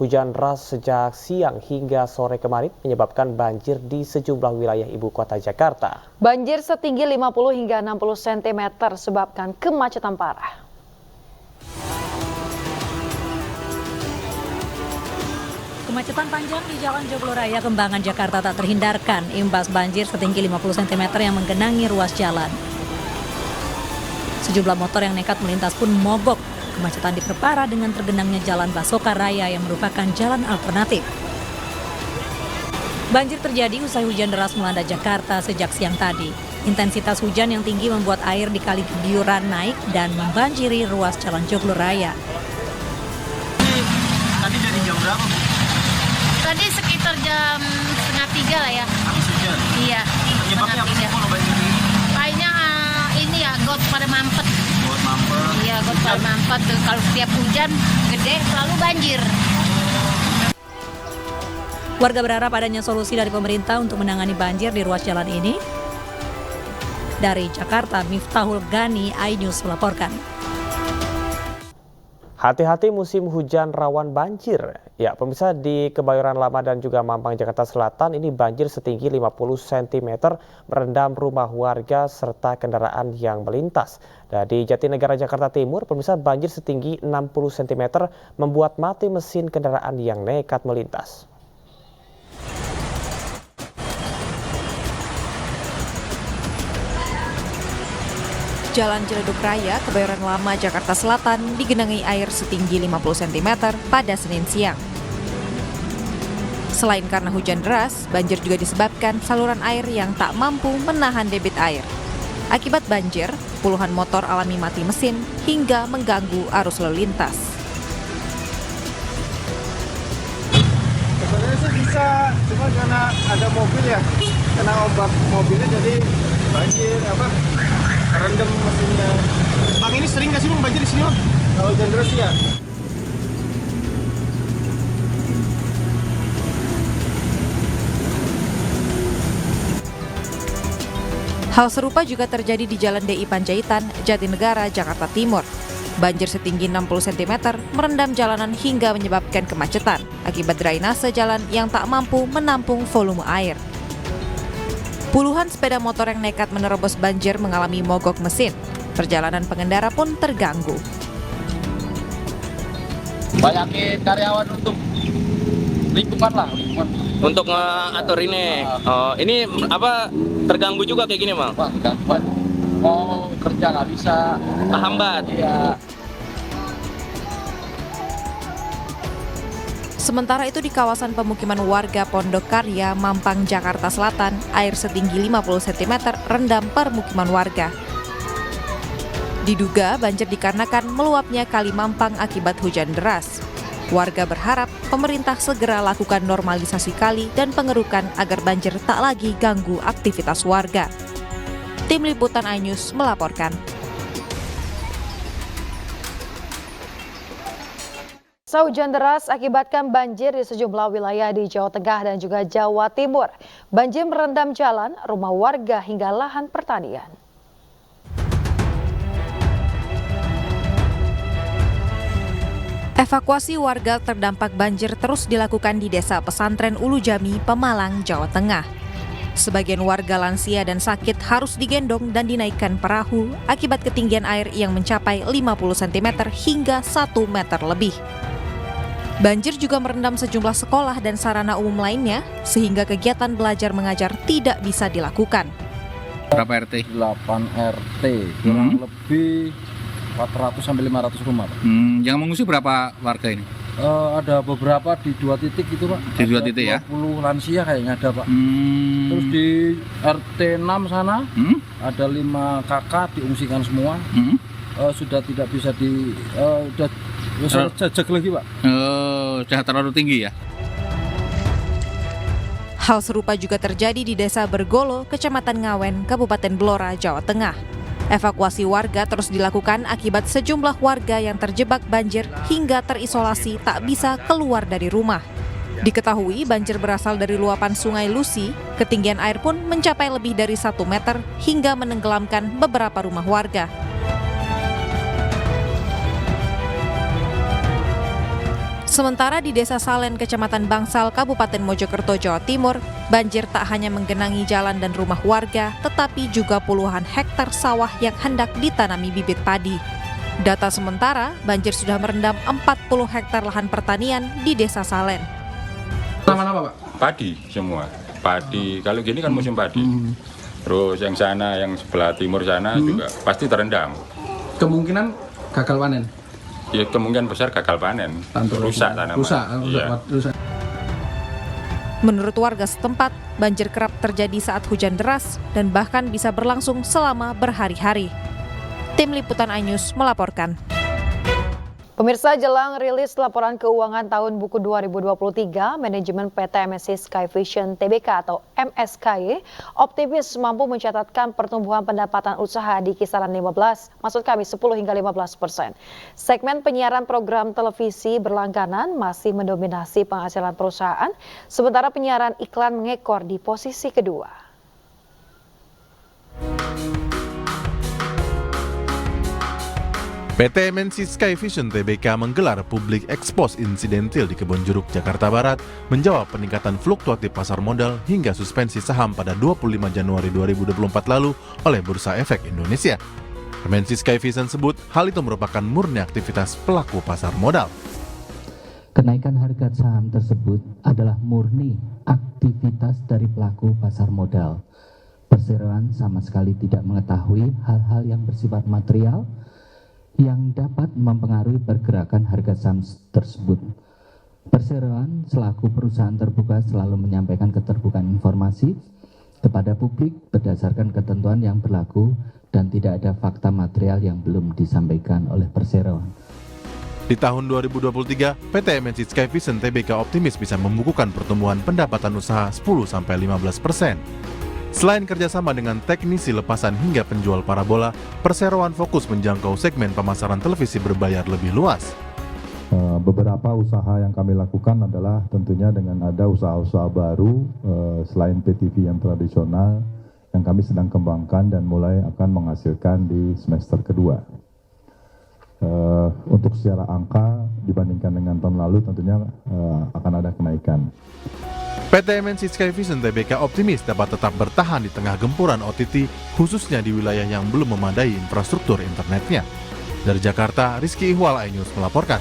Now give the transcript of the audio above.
Hujan deras sejak siang hingga sore kemarin menyebabkan banjir di sejumlah wilayah ibu kota Jakarta. Banjir setinggi 50 hingga 60 cm sebabkan kemacetan parah. Kemacetan panjang di Jalan Joglo Raya Kembangan Jakarta tak terhindarkan imbas banjir setinggi 50 cm yang menggenangi ruas jalan. Sejumlah motor yang nekat melintas pun mogok. Kemacetan diperparah dengan tergenangnya Jalan Basoka Raya yang merupakan jalan alternatif. Banjir terjadi usai hujan deras melanda Jakarta sejak siang tadi. Intensitas hujan yang tinggi membuat air di Kali Kediuran naik dan membanjiri ruas Jalan Joglo Raya. Tadi dari jam berapa, Bu? Tadi sekitar jam 2:30 lah ya. Habis hujan? Iya. Penyebabnya apa sih, Bu, banjir ini? Kayaknya ini ya got pada mampet. Got mampet? Iya, got pada mampet tuh. Kalau setiap hujan gede selalu banjir. Warga berharap adanya solusi dari pemerintah untuk menangani banjir di ruas jalan ini. Dari Jakarta, Miftahul Gani, iNews melaporkan. Hati-hati musim hujan rawan banjir. Ya, pemirsa, di Kebayoran Lama dan juga Mampang, Jakarta Selatan ini banjir setinggi 50 cm merendam rumah warga serta kendaraan yang melintas. Dan di Jatinegara, Jakarta Timur, pemirsa, banjir setinggi 60 cm membuat mati mesin kendaraan yang nekat melintas. Jalan Ciledug Raya, Kebayoran Lama, Jakarta Selatan digenangi air setinggi 50 cm pada Senin siang. Selain karena hujan deras, banjir juga disebabkan saluran air yang tak mampu menahan debit air. Akibat banjir, puluhan motor alami mati mesin hingga mengganggu arus lalu lintas. Sebenarnya sih bisa, cuma karena ada mobil ya, kena ombak mobilnya jadi banjir rendam mesinnya. Bang, ini sering nggak sih, Bang, banjir di sini, Bang? Kalau hujan deras ya. Hal serupa juga terjadi di Jalan DI Panjaitan, Jatinegara, Jakarta Timur. Banjir setinggi 60 cm merendam jalanan hingga menyebabkan kemacetan akibat drainase jalan yang tak mampu menampung volume air. Puluhan sepeda motor yang nekat menerobos banjir mengalami mogok mesin. Perjalanan pengendara pun terganggu. Banyakin karyawan untuk lingkungan lah, untuk ngatur ini. Ini apa, terganggu juga kayak gini, Bang? Wah, gangguan. Mau kerja nggak bisa. Terhambat. Iya. Sementara itu di kawasan pemukiman warga Pondok Karya, Mampang, Jakarta Selatan, air setinggi 50 cm rendam permukiman warga. Diduga banjir dikarenakan meluapnya Kali Mampang akibat hujan deras. Warga berharap pemerintah segera lakukan normalisasi kali dan pengerukan agar banjir tak lagi ganggu aktivitas warga. Tim Liputan iNews melaporkan. Hujan deras akibatkan banjir di sejumlah wilayah di Jawa Tengah dan juga Jawa Timur. Banjir merendam jalan, rumah warga hingga lahan pertanian. Evakuasi warga terdampak banjir terus dilakukan di Desa Pesantren Ulu Jami, Pemalang, Jawa Tengah. Sebagian warga lansia dan sakit harus digendong dan dinaikkan perahu akibat ketinggian air yang mencapai 50 cm hingga 1 meter lebih. Banjir juga merendam sejumlah sekolah dan sarana umum lainnya, sehingga kegiatan belajar mengajar tidak bisa dilakukan. Berapa RT? 8 RT, kurang lebih 400-500 rumah, Pak. Yang mengungsi berapa warga ini? Ada beberapa di 2 titik itu, Pak. Di 2 titik ya? 20 lansia kayaknya ada, Pak. Terus di RT 6 sana ada 5 kakak diungsikan semua. Sudah tidak bisa jajak lagi, Pak. Sudah terlalu tinggi ya? Hal serupa juga terjadi di Desa Bergolo, Kecamatan Ngawen, Kabupaten Blora, Jawa Tengah. Evakuasi warga terus dilakukan akibat sejumlah warga yang terjebak banjir hingga terisolasi tak bisa keluar dari rumah. Diketahui banjir berasal dari luapan Sungai Lusi, ketinggian air pun mencapai lebih dari 1 meter hingga menenggelamkan beberapa rumah warga. Sementara di Desa Salen, Kecamatan Bangsal, Kabupaten Mojokerto, Jawa Timur, banjir tak hanya menggenangi jalan dan rumah warga, tetapi juga puluhan hektar sawah yang hendak ditanami bibit padi. Data sementara, banjir sudah merendam 40 hektar lahan pertanian di Desa Salen. Tanaman apa, Pak? Padi semua. Padi, kalau gini kan musim padi. Terus yang sana, yang sebelah timur sana juga pasti terendam. Kemungkinan gagal panen. Ya kemungkinan besar gagal panen, rusak tanaman. Rusak. Menurut warga setempat, banjir kerap terjadi saat hujan deras dan bahkan bisa berlangsung selama berhari-hari. Tim Liputan iNews melaporkan. Pemirsa, jelang rilis laporan keuangan tahun buku 2023, manajemen PT MSC Sky Vision Tbk atau MSKY optimis mampu mencatatkan pertumbuhan pendapatan usaha di kisaran 10 hingga 15%. Segmen penyiaran program televisi berlangganan masih mendominasi penghasilan perusahaan, sementara penyiaran iklan mengekor di posisi kedua. PT MNC Sky Vision Tbk menggelar publik expose insidentil di Kebonjeruk, Jakarta Barat, menjawab peningkatan fluktuatif pasar modal hingga suspensi saham pada 25 Januari 2024 lalu oleh Bursa Efek Indonesia. MNC Sky Vision sebut hal itu merupakan murni aktivitas pelaku pasar modal. Kenaikan harga saham tersebut adalah murni aktivitas dari pelaku pasar modal. Perseroan sama sekali tidak mengetahui hal-hal yang bersifat material yang dapat mempengaruhi pergerakan harga saham tersebut. Perseroan selaku perusahaan terbuka selalu menyampaikan keterbukaan informasi kepada publik berdasarkan ketentuan yang berlaku dan tidak ada fakta material yang belum disampaikan oleh Perseroan. Di tahun 2023, PT MNC Sky Vision Tbk optimis bisa membukukan pertumbuhan pendapatan usaha 10-15%. Selain kerjasama dengan teknisi lepasan hingga penjual parabola, Perseroan fokus menjangkau segmen pemasaran televisi berbayar lebih luas. Beberapa usaha yang kami lakukan adalah tentunya dengan ada usaha-usaha baru selain PTV yang tradisional yang kami sedang kembangkan dan mulai akan menghasilkan di semester kedua. Untuk secara angka dibandingkan dengan tahun lalu tentunya akan ada kenaikan. PT MNC Sky Vision Tbk optimis dapat tetap bertahan di tengah gempuran OTT, khususnya di wilayah yang belum memadai infrastruktur internetnya. Dari Jakarta, Rizky Ihwal, iNews melaporkan.